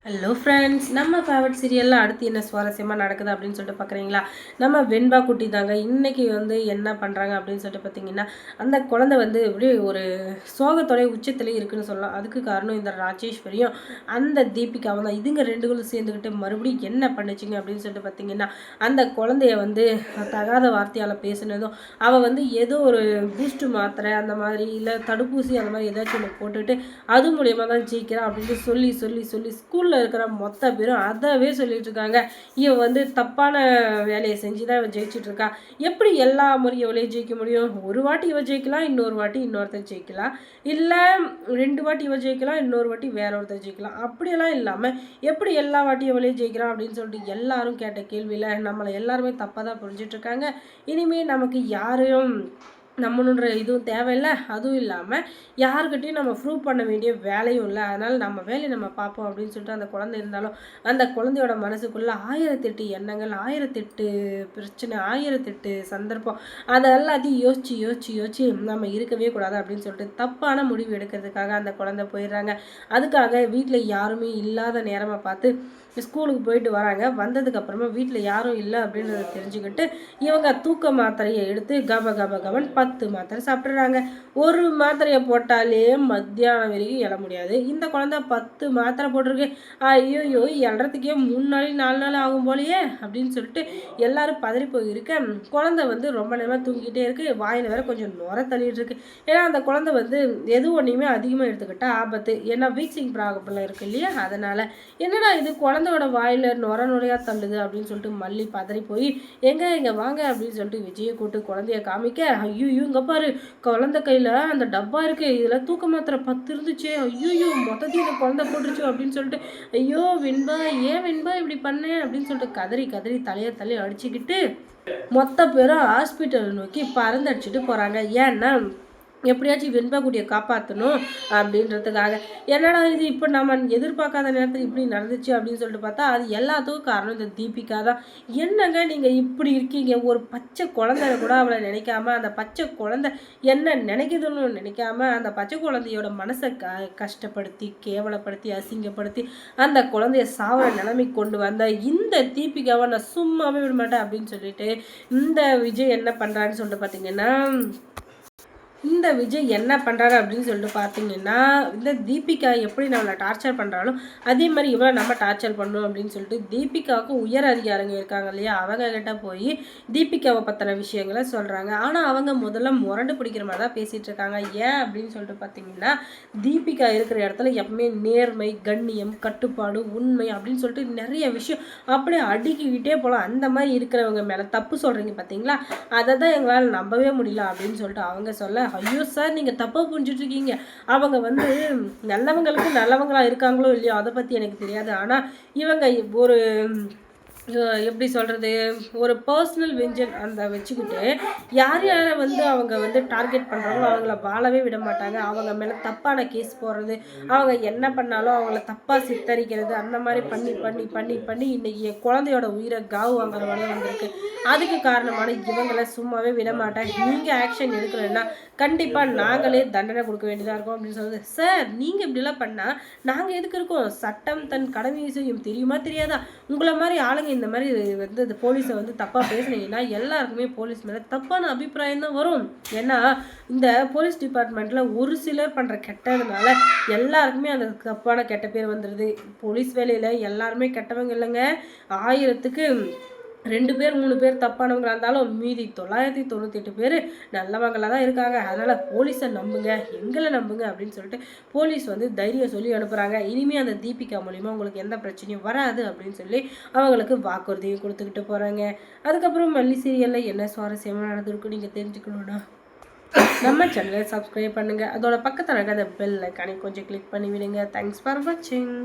Hello friends, நம்ம favourite சீரியலில் அடுத்து என்ன சுவாரஸ்யமாக நடக்குது அப்படின்னு சொல்லிட்டு பார்க்குறீங்களா? நம்ம வெண்பா குட்டி தாங்க இன்றைக்கி என்ன பண்ணுறாங்க அப்படின்னு சொல்லிட்டு பார்த்தீங்கன்னா, அந்த குழந்தை அப்படியே ஒரு சோகத்தோடைய உச்சத்திலே இருக்குன்னு சொல்லலாம். அதுக்கு காரணம் இந்த ராஜேஸ்வரியும் அந்த தீபிகாவும் தான். இதுங்க ரெண்டுகளும் சேர்ந்துக்கிட்டு மறுபடியும் என்ன பண்ணுச்சுங்க அப்படின்னு சொல்லிட்டு பார்த்தீங்கன்னா, அந்த குழந்தைய தகாத வார்த்தையால் பேசுனதும் அவள் ஏதோ ஒரு பூஸ்ட்டு மாத்திரை அந்த மாதிரி இல்லை தடுப்பூசி அந்த மாதிரி ஏதாச்சும் ஒன்று போட்டுட்டு அது மூலியமாக தான் ஜெயிக்கிறான் அப்படின்னு சொல்லி சொல்லி சொல்லி ஸ்கூலில் இருக்கிற மொத்த பேரும் அதவே சொல்லிட்டு இருக்காங்க. இவன் தப்பான வேலையை செஞ்சு தான் இவன் ஜெயிச்சுட்டு இருக்கா. எப்படி எல்லா முறையும் இவளையும் ஜெயிக்க முடியும்? ஒரு வாட்டி இவன் ஜெயிக்கலாம், இன்னொரு வாட்டி இன்னொருத்தர் ஜெயிக்கலாம், இல்லை 2 வாட்டி இவன் ஜெயிக்கலாம், இன்னொரு வாட்டி வேற ஒருத்தர் ஜெயிக்கலாம். அப்படியெல்லாம் இல்லாமல் எப்படி எல்லா வாட்டியும் இவளையும் ஜெயிக்கிறான் அப்படின்னு சொல்லிட்டு எல்லாரும் கேட்ட கேள்வியில் நம்மளை எல்லாருமே தப்பாக தான் புரிஞ்சிட்டு இருக்காங்க. இனிமேல் நமக்கு யாரையும் நம்மளுன்ற இதுவும் தேவையில்லை, அதுவும் இல்லாமல் யாருக்கிட்டையும் நம்ம ப்ரூவ் பண்ண வேண்டிய வேலையும் இல்லை. அதனால் நம்ம வேலையை நம்ம பார்ப்போம் அப்படின்னு சொல்லிட்டு அந்த குழந்தை இருந்தாலும் அந்த குழந்தையோட மனசுக்குள்ளே 1008 எண்ணங்கள், 1008 பிரச்சனை, 1008 சந்தர்ப்பம், அதை எல்லாத்தையும் யோசித்து யோசித்து யோசித்து நம்ம இருக்கவே கூடாது அப்படின்னு சொல்லிட்டு தப்பான முடிவு எடுக்கிறதுக்காக அந்த குழந்தை போயிடுறாங்க. அதுக்காக வீட்டில் யாருமே இல்லாத நேரமாக பார்த்து ஸ்கூலுக்கு போயிட்டு வராங்க. வந்ததுக்கப்புறமா வீட்டில் யாரும் இல்லை அப்படின்றத தெரிஞ்சுக்கிட்டு இவங்க தூக்க மாத்திரையை எடுத்து கப கப கபன் 10 மாத்திரை சாப்பிட்றாங்க. ஒரு மாத்திரையை போட்டாலே மத்தியானம் வரைக்கும் எழ முடியாது. இந்த குழந்தை 10 மாத்திரை போட்டிருக்கு. ஐயோயோ, எழறதுக்கே 3 நாள் 4 நாள் ஆகும் போலையே அப்படின்னு சொல்லிட்டு எல்லாரும் பதறி போயிருக்க. குழந்தை ரொம்ப நேரமாக தூங்கிட்டே இருக்குது. வாயில் வேற கொஞ்சம் நுர தள்ளிட்டு இருக்கு. ஏன்னா அந்த குழந்தை எது ஒன்றையுமே அதிகமாக எடுத்துக்கிட்டா ஆபத்து. ஏன்னா வீக்சிங் ப்ராப்ளம் இருக்குது இல்லையா? அதனால் என்னடா இது குழந்தையோட வாயில் நுரையாக தள்ளுது அப்படின்னு சொல்லிட்டு மல்லி பதறி போய் எங்கே வாங்க அப்படின்னு சொல்லிட்டு விஜயை கூட்டு குழந்தைய காமிக்க, ஐயோ இங்கே பாரு, குழந்தை கையில் அந்த டப்பா இருக்குது, இதில் தூக்க மாத்திரை 10 இருந்துச்சு, ஐயோ மொத்தத்தையும் இந்த குழந்தை போட்டுருச்சு அப்படின்னு சொல்லிட்டு, ஐயோ வெண்பா, ஏன் வெண்பா இப்படி பண்ணேன் அப்படின்னு சொல்லிட்டு கதறி கதறி தலையை அடிச்சுக்கிட்டு மொத்த பேரும் ஹாஸ்பிட்டல் நோக்கி பறந்தடிச்சிட்டு போகிறாங்க. ஏன்னா எப்படியாச்சும் வெண்பா குட்டியை காப்பாற்றணும் அப்படின்றதுக்காக. என்னடா இது இப்போ நம்ம எதிர்பார்க்காத நேரத்தில் இப்படி நடந்துச்சு அப்படின்னு சொல்லிட்டு பார்த்தா அது எல்லாத்துக்கும் காரணம் இந்த தீபிகா தான். என்னங்க நீங்கள் இப்படி இருக்கீங்க? ஒரு பச்சை குழந்தை கூட அவளை நினைக்காம, அந்த பச்சை குழந்தை என்ன நினைக்குதுன்னு நினைக்காம அந்த பச்சை குழந்தையோட மனசை கஷ்டப்படுத்தி, கேவலப்படுத்தி, அசிங்கப்படுத்தி அந்த குழந்தைய சாவர நிலைமை கொண்டு வந்த இந்த தீபிகாவை நான் சும்மாவே விட மாட்டேன் அப்படின்னு சொல்லிட்டு இந்த விஜய் என்ன பண்ணுறான்னு சொல்லிட்டு பார்த்தீங்கன்னா, இந்த விஜய் என்ன பண்ணுறாரு அப்படின்னு சொல்லிட்டு பார்த்தீங்கன்னா, இந்த தீபிகா எப்படி நம்மளை டார்ச்சர் பண்ணுறாலும் அதே மாதிரி இவ்வளோ நம்ம டார்ச்சர் பண்ணணும் அப்படின்னு சொல்லிட்டு தீபிகாவுக்கு உயர் அதிகாரிங்க இருக்காங்க இல்லையா, அவங்க கிட்ட போய் தீபிகாவை பற்றின விஷயங்களை சொல்கிறாங்க. ஆனால் அவங்க முதல்ல முரண்டு பிடிக்கிற மாதிரி தான் பேசிகிட்டு இருக்காங்க. ஏன் அப்படின்னு சொல்லிட்டு பார்த்தீங்கன்னா, தீபிகா இருக்கிற இடத்துல எப்பவுமே நேர்மை, கண்ணியம், கட்டுப்பாடு, உண்மை அப்படின்னு சொல்லிட்டு நிறைய விஷயம் அப்படியே அடுக்கிக்கிட்டே போகலாம். அந்த மாதிரி இருக்கிறவங்க மேலே தப்பு சொல்கிறீங்க பார்த்தீங்களா, அதை தான் எங்களால் நம்பவே முடியல அப்படின்னு சொல்லிட்டு அவங்க சொல்ல, ஐயோ சார், நீங்கள் தப்பாக புரிஞ்சிட்ருக்கீங்க. அவங்க நல்லவங்களுக்கு நல்லவங்களாக இருக்காங்களோ இல்லையோ அதை பற்றி எனக்கு தெரியாது. ஆனால் இவங்க ஒரு எப்படி சொல்கிறது, ஒரு பர்சனல் வெஞ்சன் அந்த வச்சுக்கிட்டு யார் யாரை அவங்க டார்கெட் பண்ணுறாங்களோ அவங்கள வாழவே விட மாட்டாங்க. அவங்க மேலே தப்பான கேஸ் போடுறது, அவங்க என்ன பண்ணாலும் அவங்கள தப்பாக சித்தரிக்கிறது, அந்த மாதிரி பண்ணி பண்ணி பண்ணி பண்ணி இன்றைக்கி என் குழந்தையோட உயிரை காவு வாங்குற மாதிரி வந்திருக்கு. அதுக்கு காரணமான இவங்களை சும்மாவே விட மாட்டேன். நீங்கள் ஆக்ஷன் எடுக்கலைன்னா கண்டிப்பாக நாங்களே தண்டனை கொடுக்க வேண்டியதாக இருக்கும் அப்படின்னு சொல்லுது. சார், நீங்கள் இப்படிலாம் பண்ணால் நாங்கள் எதுக்கு இருக்கோம்? சட்டம் தன் கடமையை செய்யும், தெரியுமா தெரியாதா? உங்களை மாதிரி ஆளுங்க இந்த மாதிரி இந்த போலீஸை தப்பாக பேசுனீங்கன்னா எல்லாருக்குமே போலீஸ் மேலே தப்பான அபிப்பிராயம் தான் வரும். ஏன்னா இந்த போலீஸ் டிபார்ட்மெண்ட்டில் ஒரு சிலர் பண்ணுற கெட்டதுனால எல்லாருக்குமே அந்த தப்பான கெட்ட பேர் வந்துடுது. போலீஸ் வேலையில் எல்லாருமே கெட்டவங்க இல்லைங்க. 1000க்கு 2 பேர் 3 பேர் தப்பானவங்களாக இருந்தாலும் மீதி 998 பேர் நல்லவங்களாக தான் இருக்காங்க. அதனால் போலீஸை நம்புங்க, எங்களை நம்புங்க அப்படின்னு சொல்லிட்டு போலீஸ் தைரியம் சொல்லி அனுப்புகிறாங்க. இனிமேல் அந்த தீபிகா மூலிமா உங்களுக்கு எந்த பிரச்சனையும் வராது அப்படின்னு சொல்லி அவங்களுக்கு வாக்குறுதியும் கொடுத்துக்கிட்டு போகிறாங்க. அதுக்கப்புறம் மல்லி சீரியலில் என்ன சுவாரஸ்யமாக நடந்திருக்கும் நீங்கள் தெரிஞ்சுக்கணுன்னா நம்ம சேனலை சப்ஸ்கிரைப் பண்ணுங்கள். அதோட பக்கத்தில் இருக்க அந்த பெல் ஐக்கானை கொஞ்சம் கிளிக் பண்ணி விடுங்க. தேங்க்ஸ் ஃபார் வாட்சிங்.